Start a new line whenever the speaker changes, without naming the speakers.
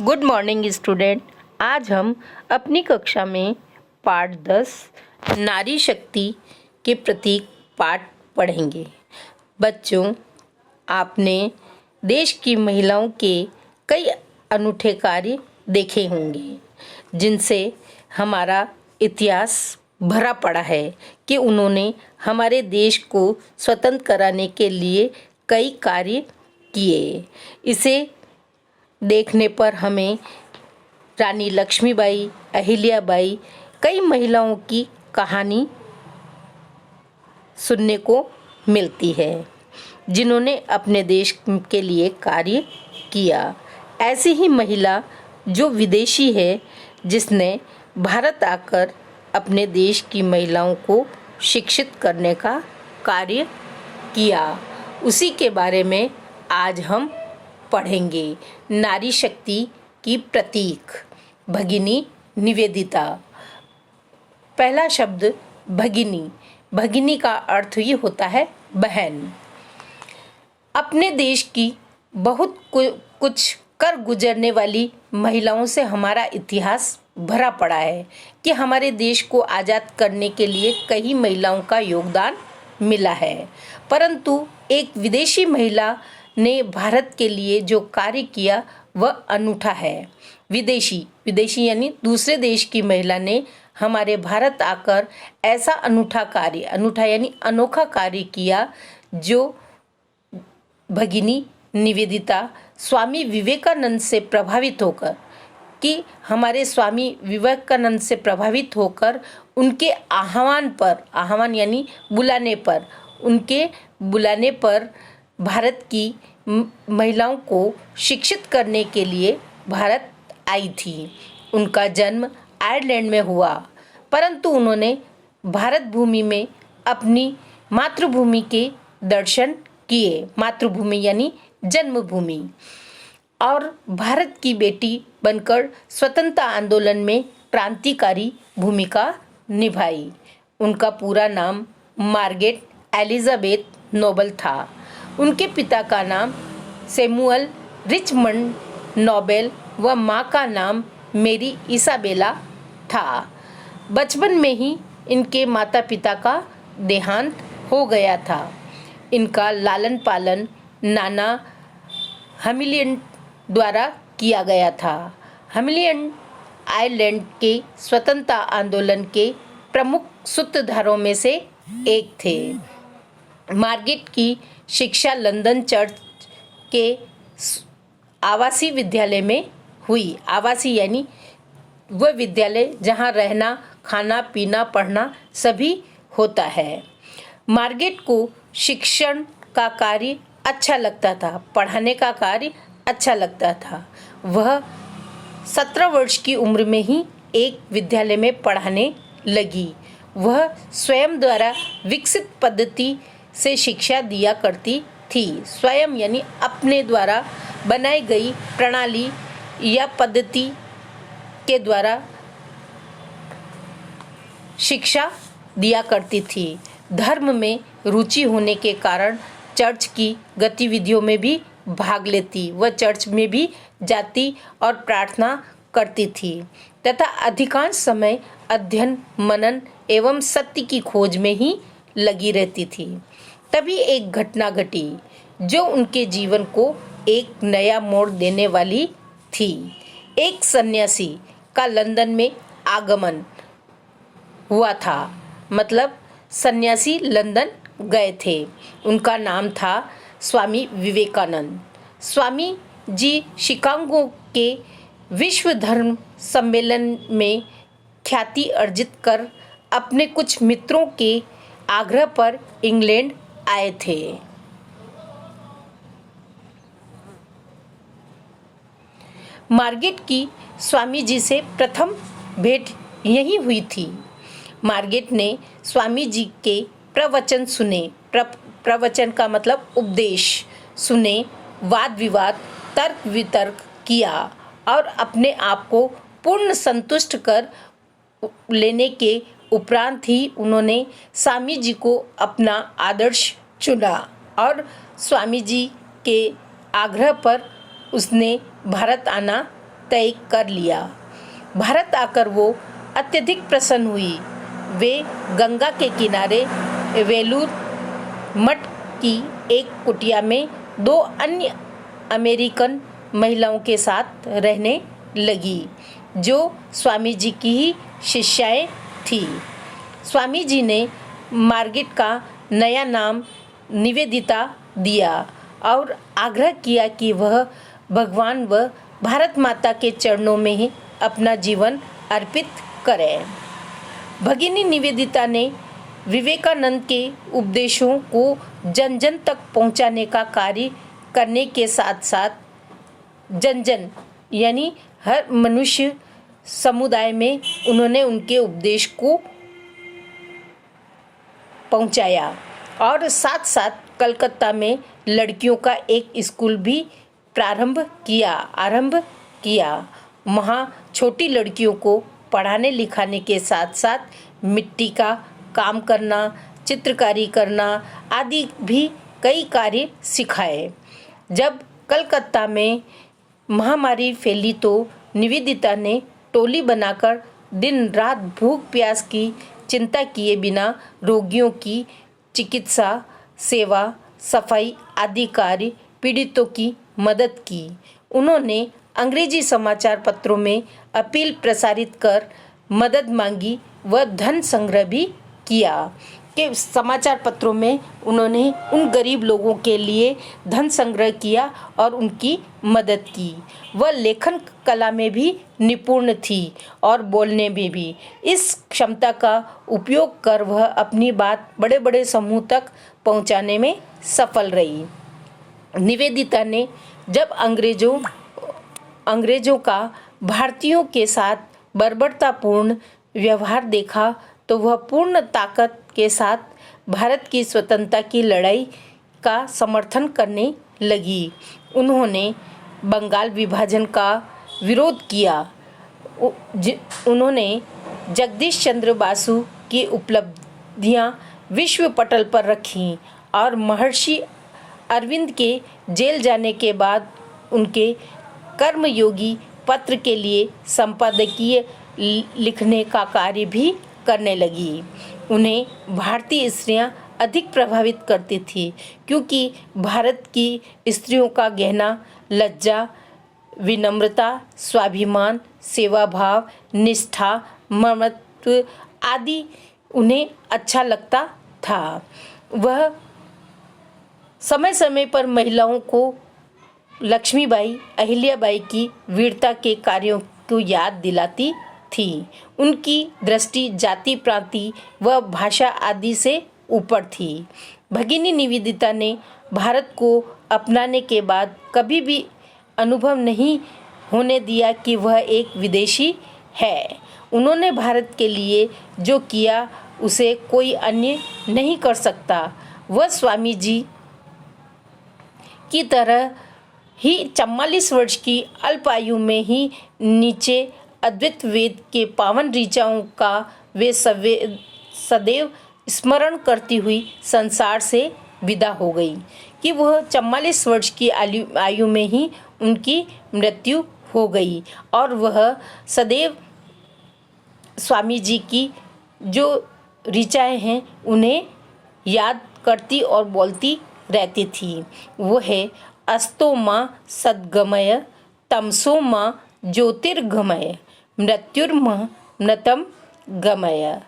Good morning student. आज हम अपनी कक्षा में पाठ 10 नारी शक्ति के प्रतीक पाठ पढ़ेंगे। बच्चों, आपने देश की महिलाओं के कई अनूठे कार्य देखे होंगे जिनसे हमारा इतिहास भरा पड़ा है कि उन्होंने हमारे देश को स्वतंत्र कराने के लिए कई कार्य किए। इसे देखने पर हमें रानी लक्ष्मीबाई, अहिल्याबाई, कई महिलाओं की कहानी सुनने को मिलती है जिन्होंने अपने देश के लिए कार्य किया। ऐसी ही महिला जो विदेशी है, जिसने भारत आकर अपने देश की महिलाओं को शिक्षित करने का कार्य किया, उसी के बारे में आज हम पढ़ेंगे। नारी शक्ति की प्रतीक भगिनी निवेदिता। पहला शब्द भगिनी। भगिनी का अर्थ ये होता है बहन। अपने देश की बहुत कुछ कर गुजरने वाली महिलाओं से हमारा इतिहास भरा पड़ा है कि हमारे देश को आज़ाद करने के लिए कई महिलाओं का योगदान मिला है, परंतु एक विदेशी महिला ने भारत के लिए जो कार्य किया वह अनूठा है। विदेशी यानी दूसरे देश की महिला ने हमारे भारत आकर ऐसा अनूठा यानी अनोखा कार्य किया जो भगिनी निवेदिता स्वामी विवेकानंद से प्रभावित होकर उनके आह्वान यानी उनके बुलाने पर भारत की महिलाओं को शिक्षित करने के लिए भारत आई थी। उनका जन्म आयरलैंड में हुआ, परंतु उन्होंने भारत भूमि में अपनी मातृभूमि के दर्शन किए। मातृभूमि यानी जन्मभूमि, और भारत की बेटी बनकर स्वतंत्रता आंदोलन में क्रांतिकारी भूमिका निभाई। उनका पूरा नाम मार्गरेट एलिजाबेथ नोबल था। उनके पिता का नाम सैमुअल रिचमंड नोबेल व माँ का नाम मेरी इसाबेला था। बचपन में ही इनके माता पिता का देहांत हो गया था। इनका लालन पालन नाना हैमिल्टन द्वारा किया गया था। हैमिल्टन आयरलैंड के स्वतंत्रता आंदोलन के प्रमुख सूत्रधारों में से एक थे। मार्गरेट की शिक्षा लंदन चर्च के आवासीय विद्यालय में हुई। आवासीय यानी वह विद्यालय जहां रहना, खाना, पीना, पढ़ना सभी होता है। मार्गरेट को शिक्षण का कार्य अच्छा लगता था, पढ़ाने का कार्य अच्छा लगता था। वह 17 वर्ष की उम्र में ही एक विद्यालय में पढ़ाने लगी। वह स्वयं द्वारा विकसित पद्धति से शिक्षा दिया करती थी। स्वयं यानी अपने द्वारा बनाई गई प्रणाली या पद्धति के द्वारा शिक्षा दिया करती थी। धर्म में रुचि होने के कारण चर्च की गतिविधियों में भी भाग लेती। वह चर्च में भी जाती और प्रार्थना करती थी तथा अधिकांश समय अध्ययन, मनन एवं सत्य की खोज में ही लगी रहती थी। तभी एक घटना घटी जो उनके जीवन को एक नया मोड़ देने वाली थी। एक सन्यासी का लंदन में आगमन हुआ था, मतलब सन्यासी लंदन गए थे। उनका नाम था स्वामी विवेकानंद। स्वामी जी शिकागो के विश्व धर्म सम्मेलन में ख्याति अर्जित कर अपने कुछ मित्रों के आग्रह पर इंग्लैंड आए थे। मार्गरेट की स्वामी जी से प्रथम भेंट यही हुई थी। मार्गरेट ने स्वामी जी के प्रवचन सुने। प्रवचन का मतलब उपदेश सुने, वाद विवाद, तर्क वितर्क किया और अपने आप को पूर्ण संतुष्ट कर लेने के उपरांत ही उन्होंने स्वामी जी को अपना आदर्श चुना और स्वामी जी के आग्रह पर उसने भारत आना तय कर लिया। भारत आकर वो अत्यधिक प्रसन्न हुई। वे गंगा के किनारे वेलूर मठ की एक कुटिया में 2 अन्य अमेरिकन महिलाओं के साथ रहने लगी, जो स्वामी जी की ही शिष्याएं थी। स्वामी जी ने मार्गरेट का नया नाम निवेदिता दिया और आग्रह किया कि वह भगवान व भारत माता के चरणों में ही अपना जीवन अर्पित करें। भगिनी निवेदिता ने विवेकानंद के उपदेशों को जन जन तक पहुंचाने का कार्य करने के साथ साथ जन जन यानी हर मनुष्य समुदाय में उन्होंने उनके उपदेश को पहुंचाया और साथ साथ कलकत्ता में लड़कियों का एक स्कूल भी आरंभ किया। वहाँ छोटी लड़कियों को पढ़ाने लिखाने के साथ साथ मिट्टी का काम करना, चित्रकारी करना आदि भी कई कार्य सिखाए। जब कलकत्ता में महामारी फैली तो निवेदिता ने टोली बनाकर दिन रात भूख प्यास की चिंता किए बिना रोगियों की चिकित्सा, सेवा, सफाई आदि कार्य पीड़ितों की मदद की। उन्होंने अंग्रेजी समाचार पत्रों में अपील प्रसारित कर मदद मांगी व धन संग्रह भी किया कि समाचार पत्रों में उन्होंने उन गरीब लोगों के लिए धन संग्रह किया और उनकी मदद की। वह लेखन कला में भी निपुण थी और बोलने में भी। इस क्षमता का उपयोग कर वह अपनी बात बड़े बड़े समूह तक पहुंचाने में सफल रही। निवेदिता ने जब अंग्रेजों का भारतीयों के साथ बर्बरतापूर्ण व्यवहार देखा तो वह पूर्ण ताकत के साथ भारत की स्वतंत्रता की लड़ाई का समर्थन करने लगी। उन्होंने बंगाल विभाजन का विरोध किया। उन्होंने जगदीश चंद्र बासु की उपलब्धियां विश्व पटल पर रखीं और महर्षि अरविंद के जेल जाने के बाद उनके कर्मयोगी पत्र के लिए संपादकीय लिखने का कार्य भी करने लगी। उन्हें भारतीय स्त्रियां अधिक प्रभावित करती थी क्योंकि भारत की स्त्रियों का गहना लज्जा, विनम्रता, स्वाभिमान, सेवा भाव, निष्ठा, ममत्व आदि उन्हें अच्छा लगता था। वह समय समय पर महिलाओं को लक्ष्मीबाई, अहिल्याबाई की वीरता के कार्यों को याद दिलाती थी। उनकी दृष्टि जाति, प्रांति व भाषा आदि से ऊपर थी। भगिनी निवेदिता ने भारत को अपनाने के बाद कभी भी अनुभव नहीं होने दिया कि वह एक विदेशी है। उन्होंने भारत के लिए जो किया उसे कोई अन्य नहीं कर सकता। वह स्वामी जी की तरह ही 44 वर्ष की अल्प आयु में ही नीचे अद्वैत वेद के पावन ऋचाओं का वे सदैव स्मरण करती हुई संसार से विदा हो गई कि वह 44 वर्ष की आयु में ही उनकी मृत्यु हो गई और वह सदैव स्वामी जी की जो ऋचाएं हैं उन्हें याद करती और बोलती रहती थी। वो है अस्तो मां सद्गमय, तमसो मां ज्योतिर्गमय, मृत्युर्मृतम गमय।